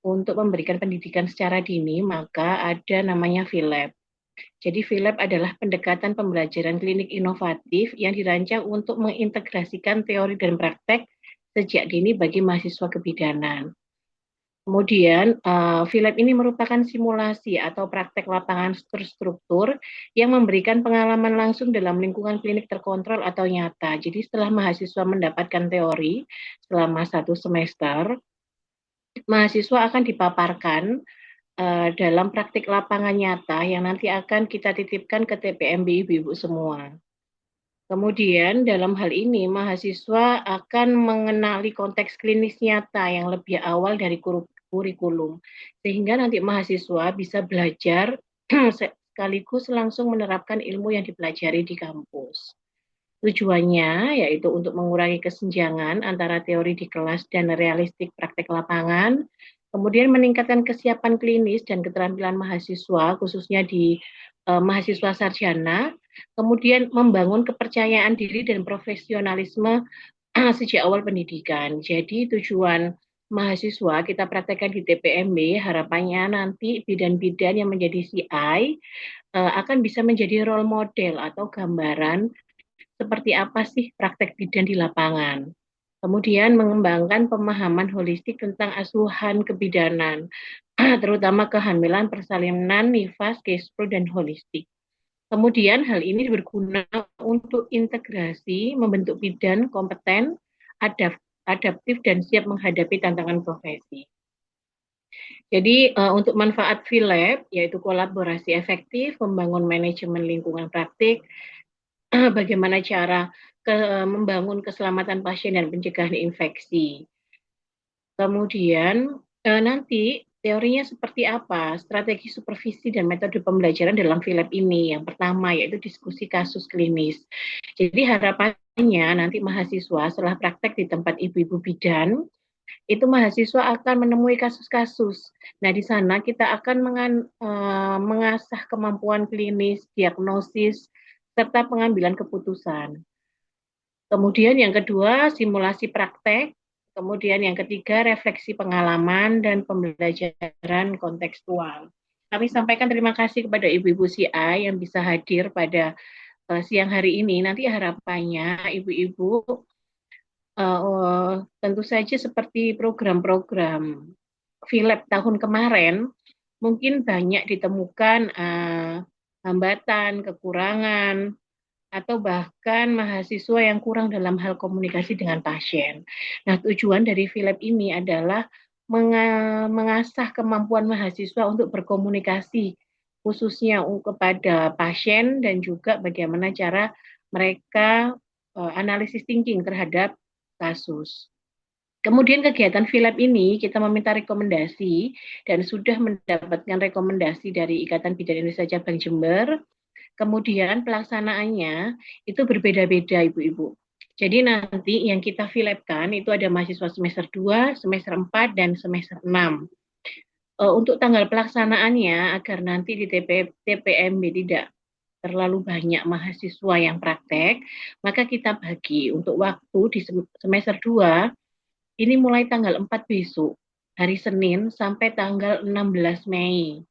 untuk memberikan pendidikan secara dini, maka ada namanya PhilLab. Jadi PhilLab adalah pendekatan pembelajaran klinik inovatif yang dirancang untuk mengintegrasikan teori dan praktek sejak dini bagi mahasiswa kebidanan. Kemudian, PhilLab ini merupakan simulasi atau praktek lapangan terstruktur yang memberikan pengalaman langsung dalam lingkungan klinik terkontrol atau nyata. Jadi setelah mahasiswa mendapatkan teori selama 1 semester, mahasiswa akan dipaparkan dalam praktik lapangan nyata yang nanti akan kita titipkan ke TPMB ibu-ibu semua. Kemudian dalam hal ini mahasiswa akan mengenali konteks klinis nyata yang lebih awal dari kurikulum, sehingga nanti mahasiswa bisa belajar sekaligus langsung menerapkan ilmu yang dipelajari di kampus. Tujuannya yaitu untuk mengurangi kesenjangan antara teori di kelas dan realistik praktek lapangan, kemudian meningkatkan kesiapan klinis dan keterampilan mahasiswa, khususnya di mahasiswa sarjana, kemudian membangun kepercayaan diri dan profesionalisme sejak awal pendidikan. Jadi tujuan mahasiswa kita praktekkan di TPMB, harapannya nanti bidan-bidan yang menjadi CI akan bisa menjadi role model atau gambaran seperti apa sih praktek bidan di lapangan. Kemudian mengembangkan pemahaman holistik tentang asuhan kebidanan, terutama kehamilan, persalinan, nifas, kespro, dan holistik. Kemudian hal ini berguna untuk integrasi, membentuk bidan kompeten, adaptif, dan siap menghadapi tantangan profesi. Jadi untuk manfaat PhilLab, yaitu kolaborasi efektif, membangun manajemen lingkungan praktik, bagaimana cara membangun keselamatan pasien dan pencegahan infeksi. Kemudian nanti teorinya seperti apa, strategi supervisi dan metode pembelajaran dalam PhilLab ini. Yang pertama yaitu diskusi kasus klinis. Jadi harapannya nanti mahasiswa setelah praktek di tempat ibu-ibu bidan, itu mahasiswa akan menemui kasus-kasus. Nah, di sana kita akan mengasah kemampuan klinis, diagnosis, serta pengambilan keputusan. Kemudian yang kedua, simulasi praktek. Kemudian yang ketiga, refleksi pengalaman dan pembelajaran kontekstual. Kami sampaikan terima kasih kepada Ibu-Ibu CI yang bisa hadir pada siang hari ini. Nanti harapannya Ibu-Ibu tentu saja seperti program-program PhilLab tahun kemarin, mungkin banyak ditemukan hambatan, kekurangan, atau bahkan mahasiswa yang kurang dalam hal komunikasi dengan pasien. Nah, tujuan dari PhilLab ini adalah mengasah kemampuan mahasiswa untuk berkomunikasi, khususnya kepada pasien dan juga bagaimana cara mereka analisis thinking terhadap kasus. Kemudian kegiatan PhilLab ini kita meminta rekomendasi dan sudah mendapatkan rekomendasi dari Ikatan Bidan Indonesia Cabang Jember. Kemudian pelaksanaannya itu berbeda-beda Ibu-Ibu. Jadi nanti yang kita PhilLab-kan itu ada mahasiswa semester 2, semester 4, dan semester 6. Untuk tanggal pelaksanaannya agar nanti di TPMB tidak terlalu banyak mahasiswa yang praktek, maka kita bagi untuk waktu di semester 2 ini mulai tanggal 4 besok, hari Senin sampai tanggal 16 Mei.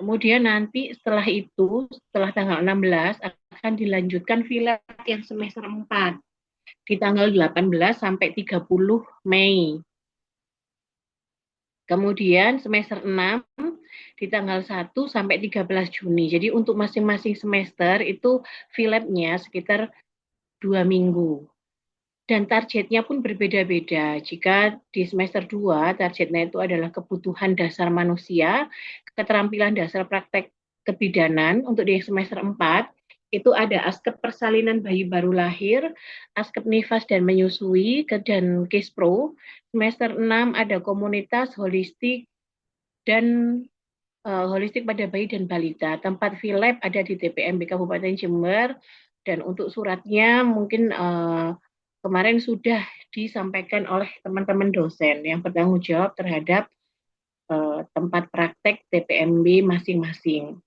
Kemudian nanti setelah itu, setelah tanggal 16, akan dilanjutkan PhilLab yang semester 4 di tanggal 18 sampai 30 Mei. Kemudian semester 6 di tanggal 1 sampai 13 Juni. Jadi untuk masing-masing semester itu PhilLab-nya sekitar 2 minggu. Dan targetnya pun berbeda-beda. Jika di semester 2, targetnya itu adalah kebutuhan dasar manusia, keterampilan dasar praktek kebidanan. Untuk di semester 4, itu ada askep persalinan bayi baru lahir, askep nifas dan menyusui, dan Kispro. Semester 6 ada komunitas holistik dan holistik pada bayi dan balita. Tempat PhilLab ada di TPMB Kabupaten Jember, dan untuk suratnya mungkin kemarin sudah disampaikan oleh teman-teman dosen yang bertanggung jawab terhadap tempat praktek TPMB masing-masing.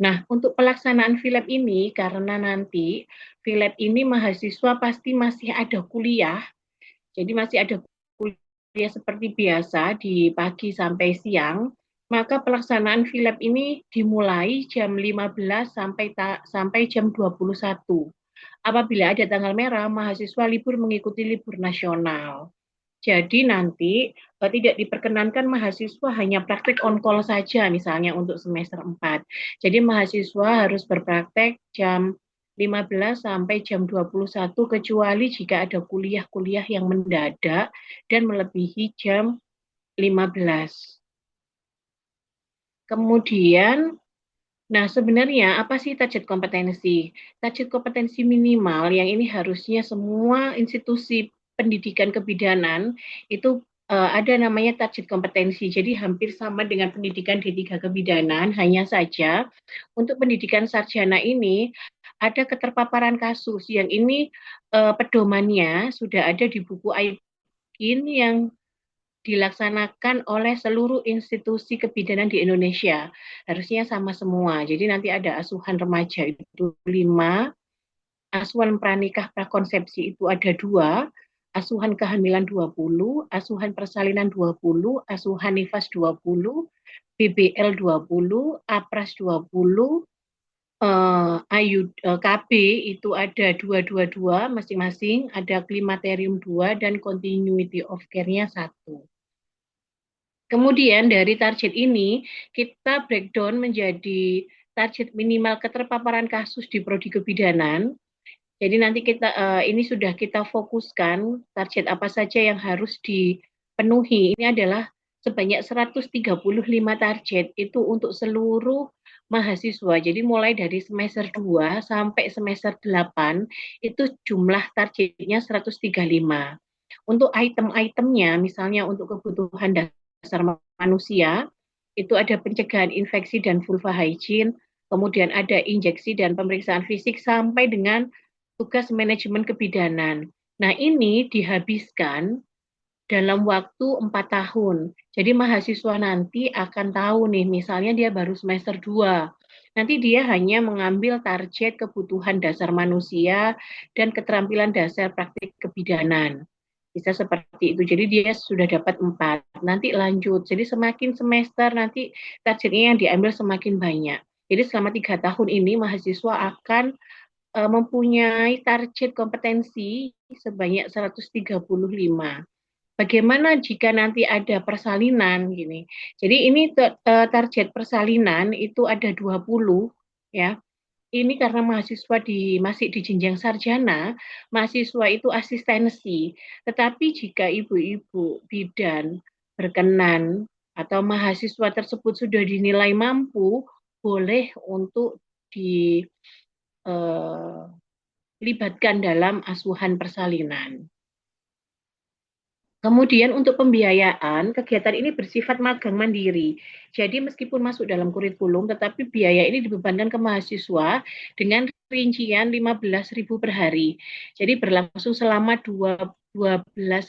Nah, untuk pelaksanaan PhilLab ini, karena nanti PhilLab ini mahasiswa pasti masih ada kuliah, jadi masih ada kuliah kuliah seperti biasa di pagi sampai siang, maka pelaksanaan FILAB ini dimulai jam 15 sampai jam 21. Apabila ada tanggal merah, mahasiswa libur mengikuti libur nasional. Jadi nanti tidak diperkenankan mahasiswa hanya praktek on call saja misalnya untuk semester 4. Jadi mahasiswa harus berpraktek jam 15 sampai jam 21 kecuali jika ada kuliah-kuliah yang mendadak dan melebihi jam 15. Kemudian, nah sebenarnya apa sih target kompetensi? Target kompetensi minimal yang ini harusnya semua institusi pendidikan kebidanan itu ada namanya target kompetensi. Jadi hampir sama dengan pendidikan D3 kebidanan, hanya saja untuk pendidikan sarjana ini ada keterpaparan kasus yang ini pedomannya sudah ada di buku AIPKIN yang dilaksanakan oleh seluruh institusi kebidanan di Indonesia. Harusnya sama semua. Jadi nanti ada asuhan remaja itu 5, asuhan pranikah prakonsepsi itu ada 2, asuhan kehamilan 20, asuhan persalinan 20, asuhan nifas 20, BBL 20, APRAS 20, KB itu ada 222 masing-masing, ada klimaterium 2 dan continuity of care-nya 1. Kemudian dari target ini kita breakdown menjadi target minimal keterpaparan kasus di prodi kebidanan. Jadi nanti ini sudah kita fokuskan target apa saja yang harus dipenuhi. Ini adalah sebanyak 135 target itu untuk seluruh mahasiswa. Jadi mulai dari semester 2 sampai semester 8 itu jumlah targetnya 135. Untuk item-itemnya misalnya untuk kebutuhan dasar manusia itu ada pencegahan infeksi dan vulva hygiene, kemudian ada injeksi dan pemeriksaan fisik sampai dengan tugas manajemen kebidanan. Nah, ini dihabiskan dalam waktu 4 tahun. Jadi mahasiswa nanti akan tahu nih, misalnya dia baru semester 2. Nanti dia hanya mengambil target kebutuhan dasar manusia dan keterampilan dasar praktik kebidanan. Bisa seperti itu. Jadi dia sudah dapat 4. Nanti lanjut. Jadi semakin semester nanti targetnya yang diambil semakin banyak. Jadi selama 3 tahun ini mahasiswa akan mempunyai target kompetensi sebanyak 135. Bagaimana jika nanti ada persalinan gini. Jadi ini target persalinan itu ada 20 ya. Ini karena mahasiswa masih di jenjang sarjana, mahasiswa itu asistensi. Tetapi jika ibu-ibu bidan berkenan atau mahasiswa tersebut sudah dinilai mampu, boleh untuk dilibatkan dalam asuhan persalinan. Kemudian untuk pembiayaan, kegiatan ini bersifat magang mandiri. Jadi meskipun masuk dalam kurikulum, tetapi biaya ini dibebankan ke mahasiswa dengan rincian 15.000 per hari. Jadi berlangsung selama 12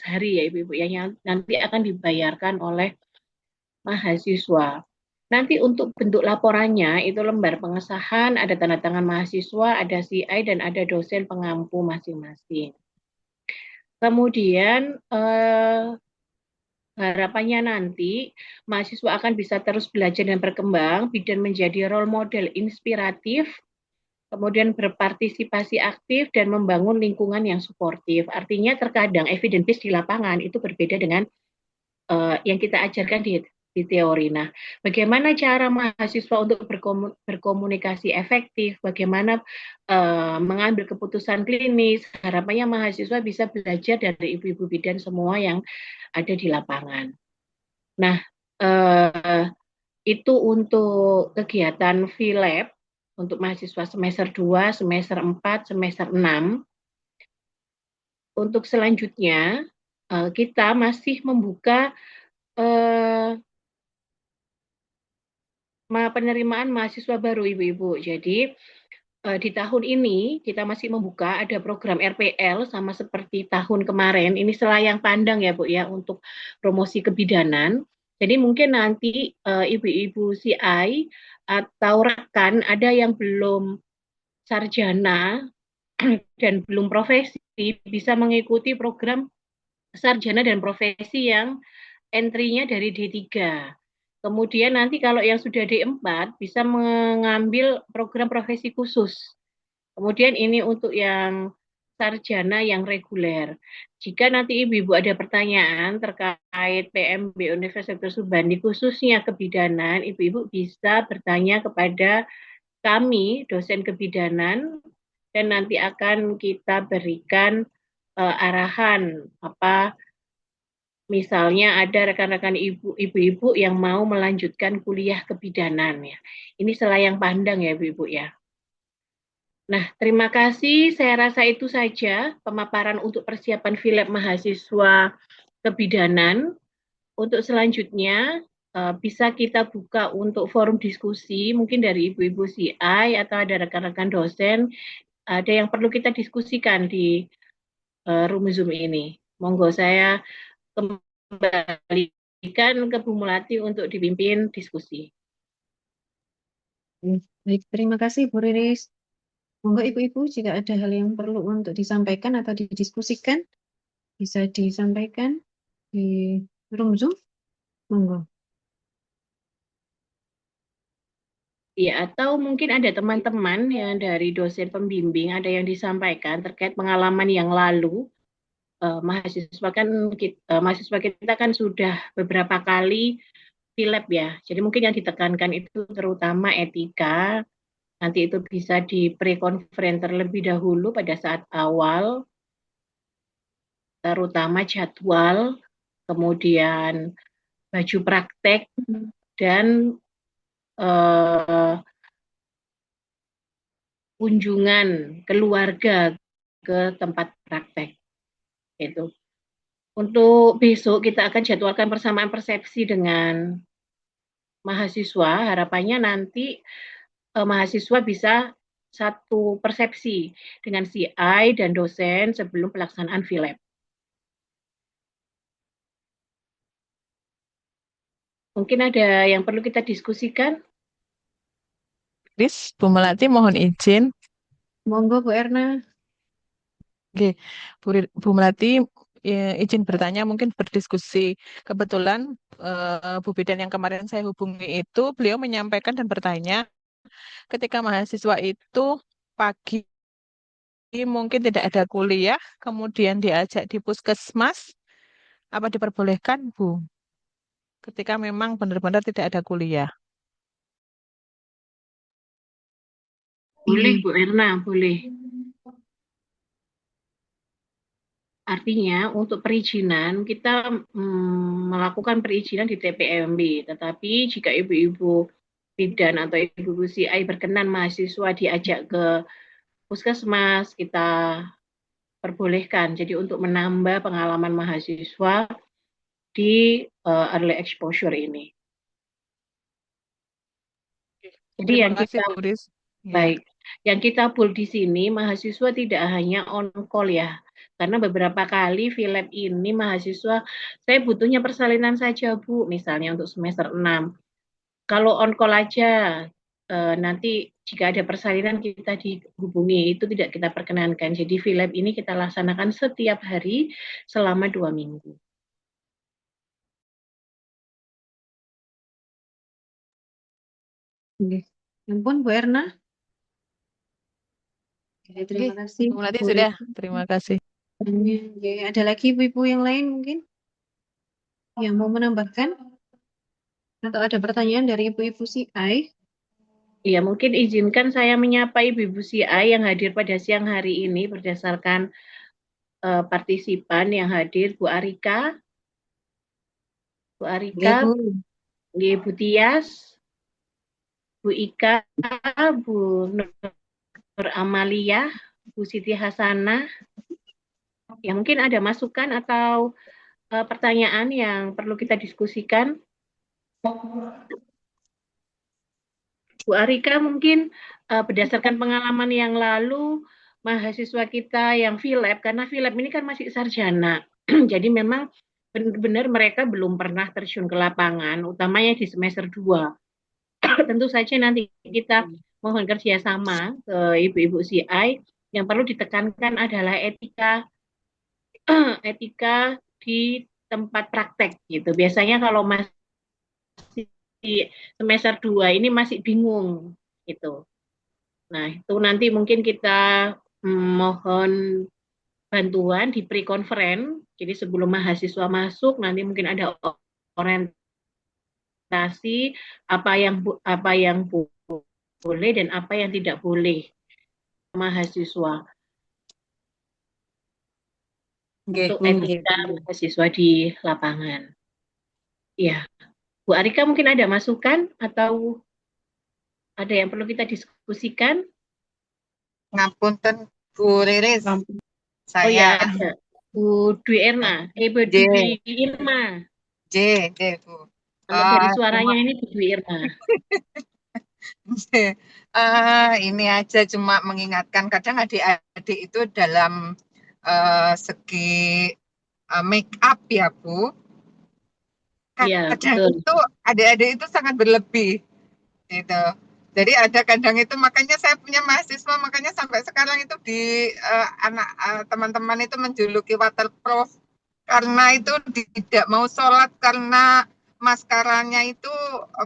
hari ya Ibu-Ibu, yang nanti akan dibayarkan oleh mahasiswa. Nanti untuk bentuk laporannya, itu lembar pengesahan, ada tanda tangan mahasiswa, ada CI, dan ada dosen pengampu masing-masing. Kemudian harapannya nanti mahasiswa akan bisa terus belajar dan berkembang, bidan menjadi role model inspiratif, kemudian berpartisipasi aktif dan membangun lingkungan yang suportif. Artinya terkadang evidence base di lapangan itu berbeda dengan yang kita ajarkan di teori. Nah, bagaimana cara mahasiswa untuk berkomunikasi efektif, bagaimana mengambil keputusan klinis, harapannya mahasiswa bisa belajar dari ibu-ibu bidan semua yang ada di lapangan. Nah, itu untuk kegiatan FILAB untuk mahasiswa semester 2, semester 4, semester 6. Untuk selanjutnya, kita masih membuka penerimaan mahasiswa baru Ibu-Ibu. Jadi di tahun ini kita masih membuka ada program RPL sama seperti tahun kemarin. Ini selayang pandang ya Bu ya untuk promosi kebidanan. Jadi mungkin nanti ibu-ibu CI atau rekan ada yang belum sarjana dan belum profesi bisa mengikuti program sarjana dan profesi yang entry-nya dari D3. Kemudian nanti kalau yang sudah D4 bisa mengambil program profesi khusus. Kemudian ini untuk yang sarjana yang reguler. Jika nanti ibu-ibu ada pertanyaan terkait PMB Universitas Subandi khususnya kebidanan, ibu-ibu bisa bertanya kepada kami, dosen kebidanan, dan nanti akan kita berikan arahan apa misalnya ada rekan-rekan ibu-ibu yang mau melanjutkan kuliah kebidanan ya. Ini selayang pandang ya ibu-ibu ya. Nah, terima kasih. Saya rasa itu saja pemaparan untuk persiapan FILEP mahasiswa kebidanan. Untuk selanjutnya bisa kita buka untuk forum diskusi mungkin dari ibu-ibu CI atau ada rekan-rekan dosen ada yang perlu kita diskusikan di room Zoom ini. Monggo saya kembalikan ke Bu Mulati untuk dipimpin diskusi. Baik, terima kasih Bu Riris. Monggo Ibu-Ibu jika ada hal yang perlu untuk disampaikan atau didiskusikan, bisa disampaikan di room Zoom. Monggo. Ya, atau mungkin ada teman-teman yang dari dosen pembimbing ada yang disampaikan terkait pengalaman yang lalu. Mahasiswa kita kan sudah beberapa kali FILEP ya. Jadi mungkin yang ditekankan itu terutama etika. Nanti itu bisa di pre-conference terlebih dahulu pada saat awal, terutama jadwal, kemudian baju praktek dan eh, kunjungan keluarga ke tempat praktek itu. Untuk besok kita akan jadwalkan persamaan persepsi dengan mahasiswa. Harapannya nanti mahasiswa bisa satu persepsi dengan CI dan dosen sebelum pelaksanaan FILEP. Mungkin ada yang perlu kita diskusikan. Riz, Bu Melati mohon izin. Monggo Bu Erna. Oke, Bu Melati izin bertanya, mungkin berdiskusi. Kebetulan Bu Bidan yang kemarin saya hubungi itu, beliau menyampaikan dan bertanya, ketika mahasiswa itu pagi mungkin tidak ada kuliah, kemudian diajak di puskesmas, apa diperbolehkan, Bu? Ketika memang benar-benar tidak ada kuliah. Boleh Bu Erna, boleh. Artinya untuk perizinan kita melakukan perizinan di TPMB, tetapi jika ibu-ibu bidan atau ibu-ibu CI berkenan mahasiswa diajak ke puskesmas, kita perbolehkan. Jadi untuk menambah pengalaman mahasiswa di early exposure ini. Jadi Terima yang kasih, kita Bu Riz. Ya. baik, yang kita pull di sini mahasiswa tidak hanya on call ya, karena beberapa kali FILEP ini mahasiswa saya butuhnya persalinan saja Bu, misalnya untuk semester 6. Kalau on call aja nanti jika ada persalinan kita dihubungi itu tidak kita perkenankan. Jadi FILEP ini kita laksanakan setiap hari selama 2 minggu. Oke. Ampun Bu Erna. Oke, terima kasih Bu Melati Bu sudah. Riris. Terima kasih. Oke, ada lagi ibu-ibu yang lain mungkin yang mau menambahkan atau ada pertanyaan dari ibu-ibu CI? Ya, mungkin izinkan saya menyapa Ibu CI yang hadir pada siang hari ini berdasarkan partisipan yang hadir Bu Arika, Bu Oke, Arika, Bu. Bu Tias, Bu Ika, Bu Nur Amalia, Bu Siti Hasanah. Ya, mungkin ada masukan atau pertanyaan yang perlu kita diskusikan. Bu Arika mungkin berdasarkan pengalaman yang lalu mahasiswa kita yang FILEP karena FILEP ini kan masih sarjana. Jadi memang benar-benar mereka belum pernah terjun ke lapangan, utamanya di semester 2. Tentu saja nanti kita mohon kerjasama ke ibu-ibu CI. Yang perlu ditekankan adalah etika etika di tempat praktek gitu. Biasanya kalau masih semester 2 ini masih bingung gitu. Nah, itu nanti mungkin kita mohon bantuan di pre-conference. Jadi sebelum mahasiswa masuk nanti mungkin ada orientasi apa yang boleh dan apa yang tidak boleh mahasiswa Nggih, untuk nggih. etika mahasiswa di lapangan. Ya, Bu Arika mungkin ada masukan atau ada yang perlu kita diskusikan? Ngapunten Bu Riris, Oh saya ya, ada Bu Dwi Erna, Bu J, Dwi Irma. J, Bu. Kalau dari suaranya Cuma ini Bu Dwi Irma. ini aja cuma mengingatkan kadang adik-adik itu dalam segi make up ya Bu. Iya, Kadang betul. itu adik-adik itu sangat berlebih gitu. Jadi ada kadang itu makanya saya punya mahasiswa makanya sampai sekarang itu di teman-teman itu menjuluki waterproof karena itu tidak mau sholat karena maskaranya itu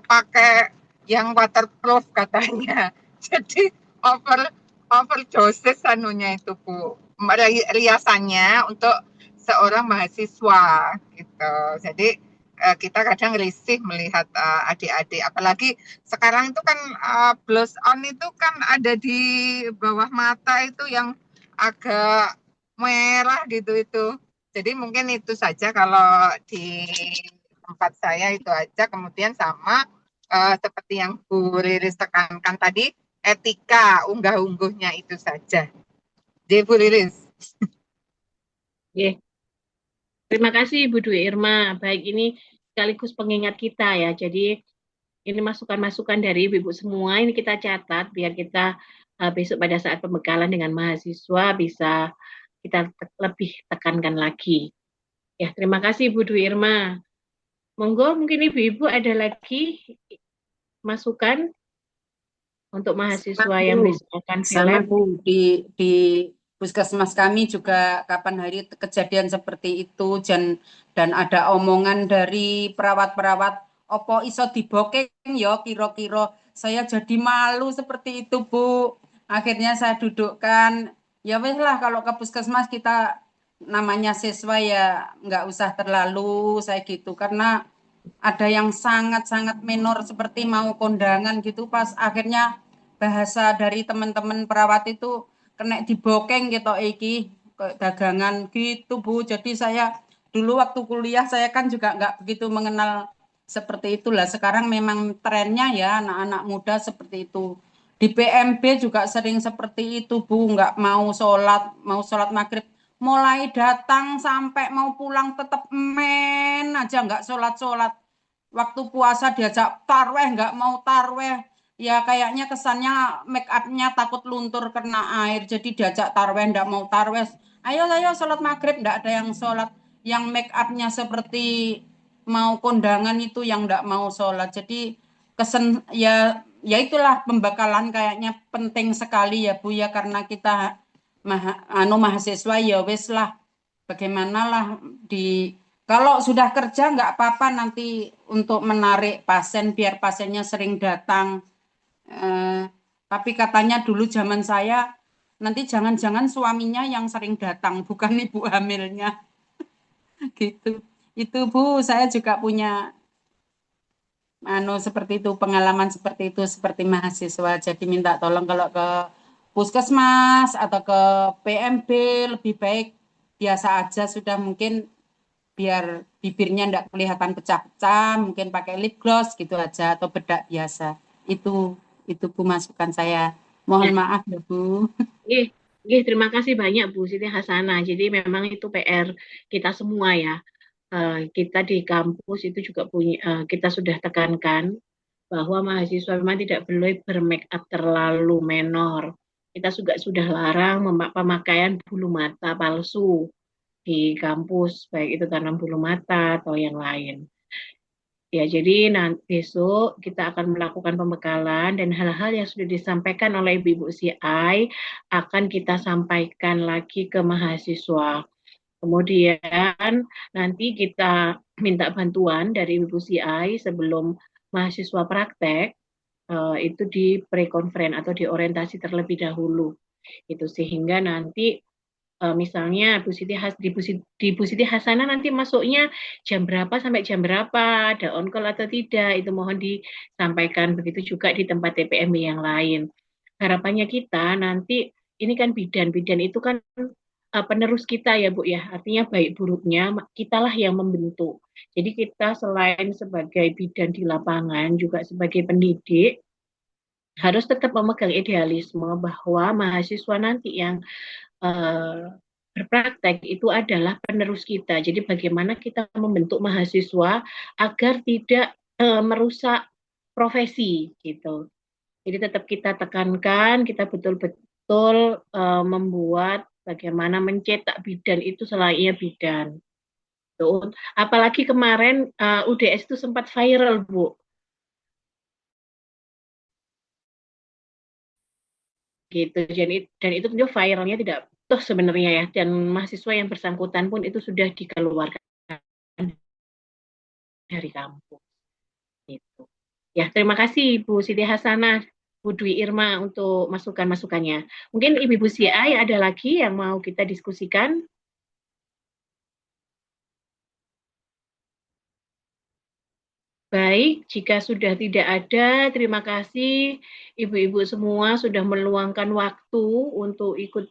pakai yang waterproof katanya. Jadi overdosis anunya itu Bu. Riasannya untuk seorang mahasiswa gitu. Jadi kita kadang risih melihat adik-adik apalagi sekarang itu kan blush on itu kan ada di bawah mata itu yang agak merah gitu itu. Jadi mungkin itu saja kalau di tempat saya itu aja. Kemudian sama seperti yang Bu Riris tekankan tadi, etika unggah-ungguhnya itu saja. Jadi Bu Riris. Yeah. Terima kasih Bu Dwi Irma. Baik, ini sekaligus pengingat kita ya. Jadi ini masukan-masukan dari Ibu semua ini kita catat biar kita besok pada saat pembekalan dengan mahasiswa bisa kita lebih tekankan lagi. Ya, terima kasih Bu Dwi Irma. Monggo mungkin Ibu-ibu ada lagi masukan untuk mahasiswa yang besok akan Sama filem. Bu, di puskesmas kami juga kapan hari kejadian seperti itu dan ada omongan dari perawat-perawat opo iso dibokeng ya kira-kira saya jadi malu seperti itu Bu. Akhirnya saya dudukkan ya wes lah kalau ke puskesmas kita namanya siswa ya nggak usah terlalu saya gitu karena ada yang sangat-sangat minor seperti mau kondangan gitu pas akhirnya bahasa dari teman-teman perawat itu kena dibokeng gitu iki dagangan gitu Bu. Jadi saya dulu waktu kuliah saya kan juga nggak begitu mengenal seperti itulah. Sekarang memang trennya ya anak-anak muda seperti itu. Di PMB juga sering seperti itu Bu, nggak mau sholat maghrib mulai datang sampai mau pulang tetap men aja nggak sholat. Waktu puasa diajak tarweh nggak mau tarweh. Ya kayaknya kesannya make up-nya takut luntur kena air. Jadi diajak tarweh nggak mau tarweh. Ayo sholat maghrib nggak ada yang sholat. Yang make up-nya seperti mau kondangan itu yang nggak mau sholat. Jadi kesen ya itulah pembekalan kayaknya penting sekali ya Bu ya karena kita mahasiswa ya wes lah bagaimanalah kalau sudah kerja nggak apa-apa nanti untuk menarik pasien biar pasiennya sering datang tapi katanya dulu zaman saya nanti jangan-jangan suaminya yang sering datang bukan ibu hamilnya gitu itu Bu saya juga punya seperti itu pengalaman seperti itu seperti mahasiswa jadi minta tolong kalau ke puskesmas atau ke PMB lebih baik biasa aja sudah mungkin biar bibirnya enggak kelihatan pecah-pecah mungkin pakai lip gloss gitu aja atau bedak biasa itu Bu masukan saya mohon maaf ya Bu. Terima kasih banyak Bu Siti Hasanah. Jadi memang itu PR kita semua ya. Kita di kampus itu juga punya kita sudah tekankan bahwa mahasiswa memang tidak boleh bermake up terlalu menor. Kita juga sudah larang pemakaian bulu mata palsu di kampus, baik itu tanam bulu mata atau yang lain. Ya, jadi nanti besok kita akan melakukan pembekalan dan hal-hal yang sudah disampaikan oleh Ibu CI akan kita sampaikan lagi ke mahasiswa. Kemudian nanti kita minta bantuan dari Ibu CI sebelum mahasiswa praktek itu di pre-conference atau di orientasi terlebih dahulu. Itu sehingga nanti misalnya di Bu Siti Hasanah nanti masuknya jam berapa sampai jam berapa, ada on call atau tidak, itu mohon disampaikan. Begitu juga di tempat TPMB yang lain. Harapannya kita nanti ini kan bidan itu kan penerus kita ya Bu ya, artinya baik buruknya kitalah yang membentuk. Jadi kita selain sebagai bidan di lapangan juga sebagai pendidik harus tetap memegang idealisme bahwa mahasiswa nanti yang berpraktek itu adalah penerus kita. Jadi bagaimana kita membentuk mahasiswa agar tidak merusak profesi gitu. Jadi tetap kita tekankan, kita betul-betul membuat bagaimana mencetak bidan itu selayaknya bidan. Tuh. Apalagi kemarin UDS itu sempat viral, Bu. Gitu. Dan itu tentu viralnya tidak toh sebenarnya ya. Dan mahasiswa yang bersangkutan pun itu sudah dikeluarkan dari kampus. Gitu. Ya, terima kasih Ibu Siti Hasanah, Bu Dwi Irma untuk masukan-masukannya. Mungkin Ibu CI ada lagi yang mau kita diskusikan? Baik, jika sudah tidak ada, terima kasih Ibu-Ibu semua sudah meluangkan waktu untuk ikut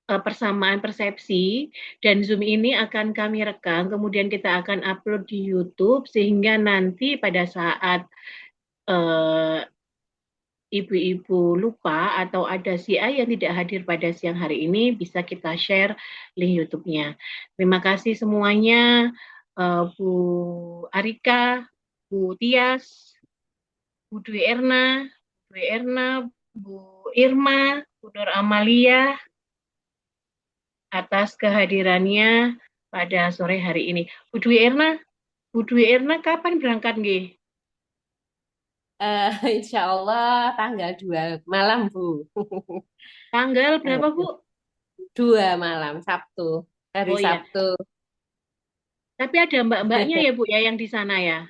persamaan persepsi, dan Zoom ini akan kami rekam, kemudian kita akan upload di YouTube, sehingga nanti pada saat ibu-ibu lupa atau ada CI yang tidak hadir pada siang hari ini, bisa kita share link YouTube-nya. Terima kasih semuanya, Bu Arika, Bu Tias, Bu Dwi Erna, Bu Irma, Bu Nur Amalia, atas kehadirannya pada sore hari ini. Bu Dwi Erna kapan berangkat nggih? Insya Allah tanggal 2 malam, Bu. Tanggal berapa, Bu? 2 malam, Sabtu. Hari Oh iya, Sabtu. tapi ada mbak-mbaknya ya Bu ya yang di sana ya?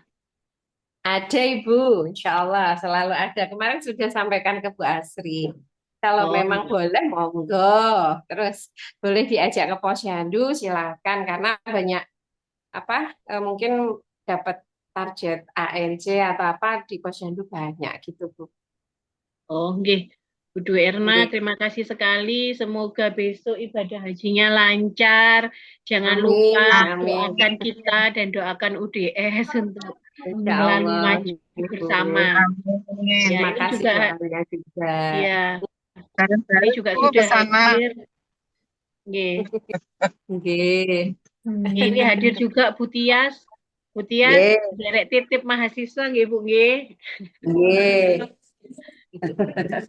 Ada Ibu, Insya Allah selalu ada. Kemarin sudah sampaikan ke Bu Asri. Kalau Oh memang iya. boleh, monggo. Terus boleh diajak ke Posyandu, silakan. Karena banyak mungkin dapat target ANC atau apa di Posyandu banyak gitu, Bu. Oh nggih. Bu Dwi Erna, Nggih. terima kasih sekali. Semoga besok ibadah hajinya lancar. Jangan Amin, lupa amin. doakan kita dan doakan UDS untuk Insya selalu Allah, maju Bu. bersama. Amin. Ya, Terima ini kasih juga doanya juga. ya, ini Bareng-bareng juga Bu ke sudah sana. hadir. Nggih. Nggih. Ini hadir juga Bu Tias. Bu Tias, Nggih, derek titip mahasiswa nggih Bu nggih. nggih.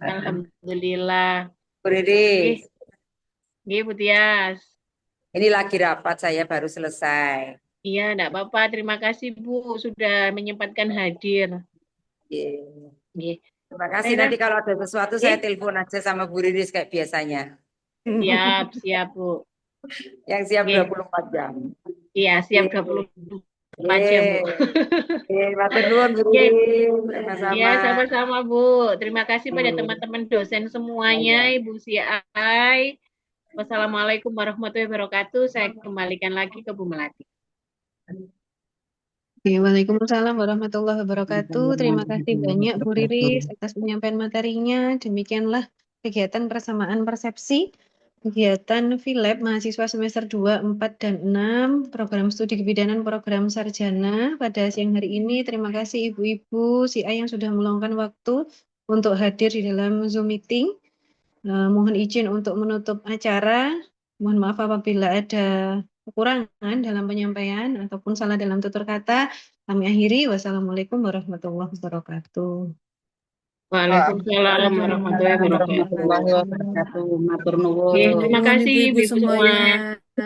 Alhamdulillah. Bu Riris, Nggih, nggih Bu Tias. ini lagi rapat saya baru selesai. Iya, enggak apa-apa. Terima kasih Bu sudah menyempatkan hadir. Nggih. Nggih. Terima kasih. Rena, Nanti kalau ada sesuatu saya nggih. telepon aja sama Bu Riris kayak biasanya. Siap, siap Bu. Yang siap Nggih. 24 jam. Iya, siap Nggih. 24 jam Bu. Nggih, matur nuwun Bu Nggih. Riris. Iya, Sama-sama. sama-sama Bu. Terima kasih pada teman-teman dosen semuanya, Ibu CI. Wassalamualaikum warahmatullahi wabarakatuh. Saya kembalikan lagi ke Bu Melati. Oke, Waalaikumsalam warahmatullahi wabarakatuh. Terima kasih banyak Bu Riris atas penyampaian materinya. Demikianlah kegiatan persamaan persepsi, kegiatan FILEB mahasiswa semester 2, 4, dan 6, program studi kebidanan program sarjana pada siang hari ini. Terima kasih Ibu-Ibu CI yang sudah meluangkan waktu untuk hadir di dalam Zoom meeting. Mohon izin untuk menutup acara. Mohon maaf apabila ada kekurangan dalam penyampaian ataupun salah dalam tutur kata. Kami akhiri. Wassalamualaikum warahmatullahi wabarakatuh. Waalaikumsalam warahmatullahi wabarakatuh. Warahmatullahi wabarakatuh. Matur nuwun. Terima kasih Ibu-ibu Ibu semua. semuanya.